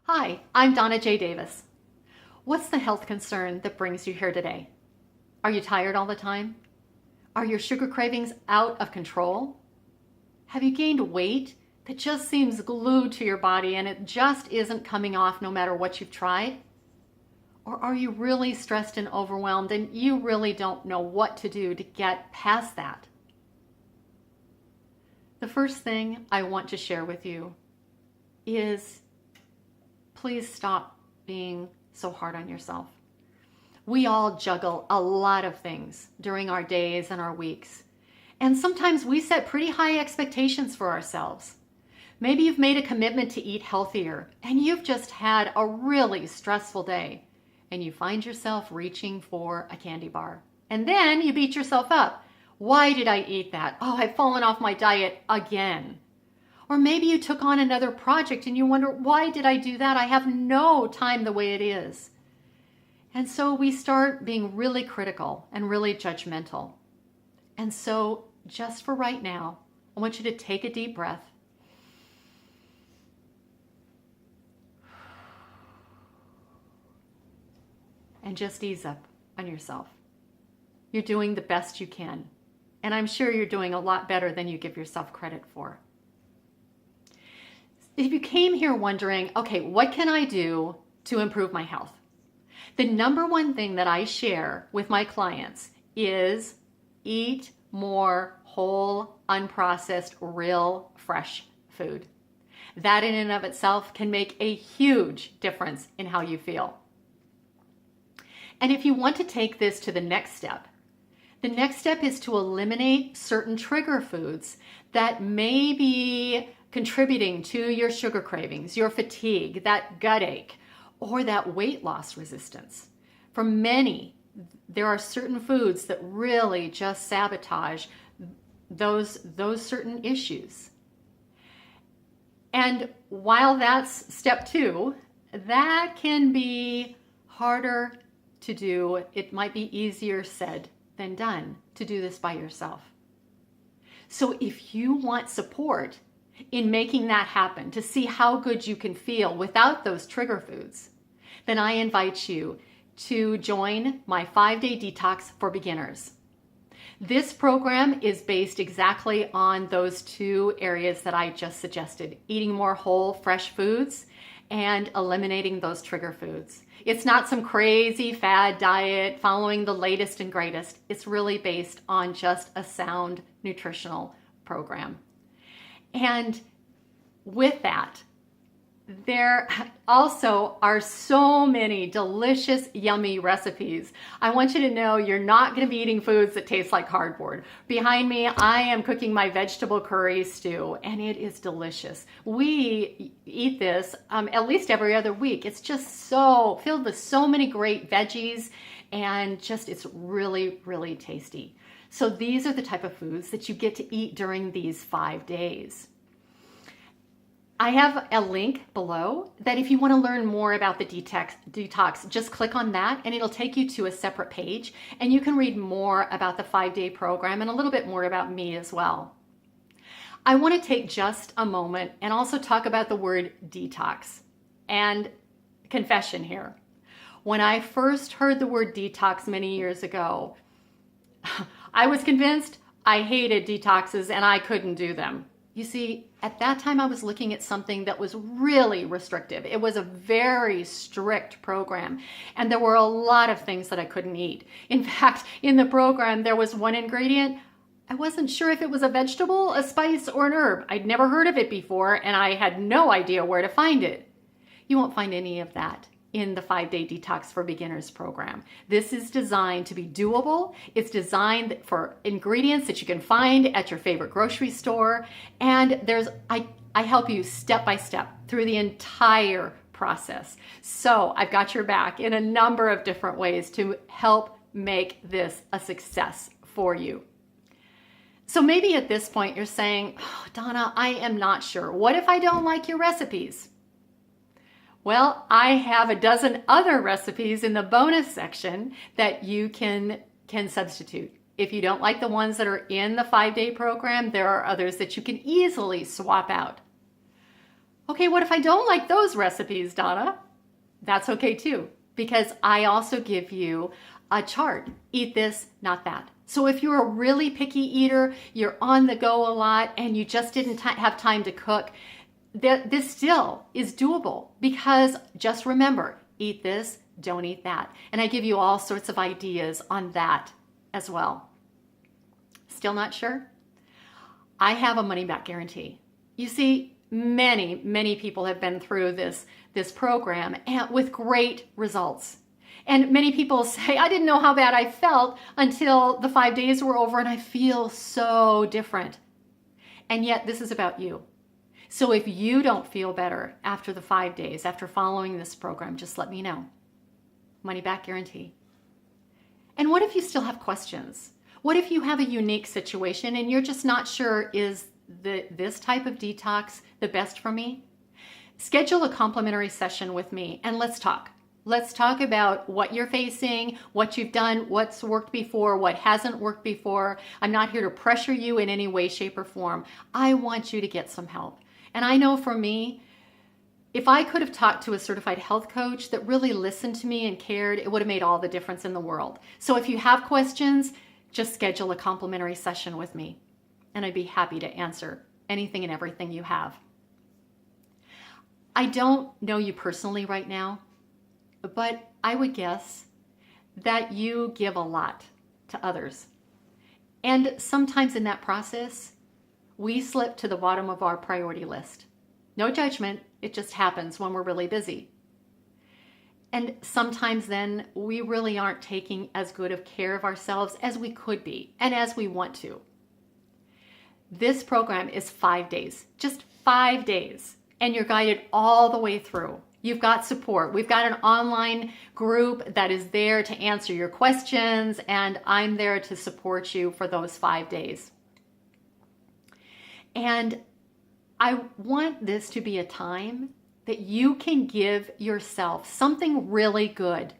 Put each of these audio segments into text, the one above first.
Hi, I'm Donna J. Davis. What's the health concern that brings you here today? Are you tired all the time? Are your sugar cravings out of control? Have you gained weight that just seems glued to your body and it just isn't coming off no matter what you've tried? Or are you really stressed and overwhelmed and you really don't know what to do to get past that? The first thing I want to share with you is please stop being so hard on yourself. We all juggle a lot of things during our days and our weeks. And sometimes we set pretty high expectations for ourselves. Maybe you've made a commitment to eat healthier and you've just had a really stressful day and you find yourself reaching for a candy bar. And then you beat yourself up. Why did I eat that? Oh, I've fallen off my diet again. Or maybe you took on another project and you wonder, why did I do that? I have no time the way it is. And so we start being really critical and really judgmental. And so just for right now, I want you to take a deep breath. And just ease up on yourself. You're doing the best you can. And I'm sure you're doing a lot better than you give yourself credit for. If you came here wondering, okay, what can I do to improve my health? The number one thing that I share with my clients is eat more whole, unprocessed, real, fresh food. That in and of itself can make a huge difference in how you feel. And if you want to take this to the next step is to eliminate certain trigger foods that may be contributing to your sugar cravings, your fatigue, that gut ache, or that weight loss resistance. For many, there are certain foods that really just sabotage those certain issues. And while that's step 2, that can be harder to do. It might be easier said than done to do this by yourself. So if you want support in making that happen, to see how good you can feel without those trigger foods, then I invite you to join my 5-day detox for beginners. This program is based exactly on those 2 areas that I just suggested: eating more whole, fresh foods and eliminating those trigger foods. It's not some crazy fad diet following the latest and greatest. It's really based on just a sound nutritional program. And with that, there also are so many delicious, yummy recipes. I want you to know you're not going to be eating foods that taste like cardboard. Behind me, I am cooking my vegetable curry stew, and it is delicious. We eat this at least every other week. It's just so filled with so many great veggies, and just it's really, really tasty. So these are the type of foods that you get to eat during these 5 days. I have a link below that if you want to learn more about the detox, just click on that and it'll take you to a separate page and you can read more about the 5-day program and a little bit more about me as well. I want to take just a moment and also talk about the word detox. And confession here. When I first heard the word detox many years ago, I was convinced I hated detoxes and I couldn't do them. You see, at that time I was looking at something that was really restrictive. It was a very strict program and there were a lot of things that I couldn't eat. In fact, in the program there was one ingredient I wasn't sure if it was a vegetable, a spice, or an herb. I'd never heard of it before and I had no idea where to find it. You won't find any of that in the 5-day Detox for Beginners program. This is designed to be doable. It's designed for ingredients that you can find at your favorite grocery store. And I help you step by step through the entire process. So I've got your back in a number of different ways to help make this a success for you. So maybe at this point you're saying, oh, Donna, I am not sure. What if I don't like your recipes? Well, I have a dozen other recipes in the bonus section that you can substitute. If you don't like the ones that are in the 5-day program, there are others that you can easily swap out. Okay, what if I don't like those recipes, Donna? That's okay too, because I also give you a chart. Eat this, not that. So if you're a really picky eater, you're on the go a lot, and you just didn't have time to cook, this still is doable, because just remember, eat this, don't eat that. And I give you all sorts of ideas on that as well. Still not sure? I have a money back guarantee. You see, many people have been through this program and with great results. And many people say, I didn't know how bad I felt until the 5 days were over, and I feel so different. And yet this is about you. So if you don't feel better after the 5 days, after following this program, just let me know. Money back guarantee. And what if you still have questions? What if you have a unique situation and you're just not sure, is this type of detox the best for me? Schedule a complimentary session with me and let's talk. Let's talk about what you're facing, what you've done, what's worked before, what hasn't worked before. I'm not here to pressure you in any way, shape, or form. I want you to get some help. And I know for me, if I could have talked to a certified health coach that really listened to me and cared, it would have made all the difference in the world. So if you have questions, just schedule a complimentary session with me, and I'd be happy to answer anything and everything you have. I don't know you personally right now, but I would guess that you give a lot to others. And sometimes in that process, we slip to the bottom of our priority list. No judgment, it just happens when we're really busy. And sometimes then we really aren't taking as good of care of ourselves as we could be and as we want to. This program is 5 days, just 5 days, and you're guided all the way through. You've got support. We've got an online group that is there to answer your questions, and I'm there to support you for those 5 days. And I want this to be a time that you can give yourself something really good.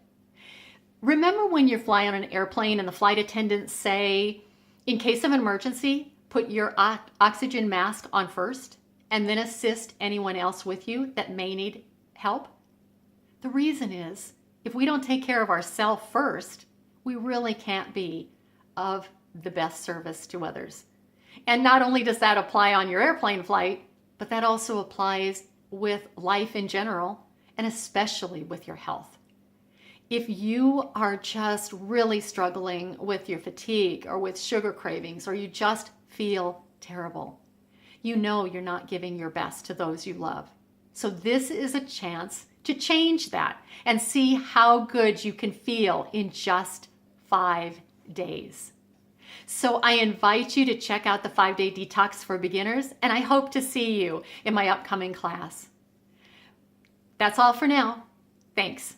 Remember when you fly on an airplane and the flight attendants say, in case of an emergency, put your oxygen mask on first and then assist anyone else with you that may need help? The reason is, if we don't take care of ourselves first, we really can't be of the best service to others. And not only does that apply on your airplane flight, but that also applies with life in general, and especially with your health. If you are just really struggling with your fatigue or with sugar cravings, or you just feel terrible, you know you're not giving your best to those you love. So this is a chance to change that and see how good you can feel in just 5 days. So I invite you to check out the 5-day detox for beginners, and I hope to see you in my upcoming class. That's all for now. Thanks.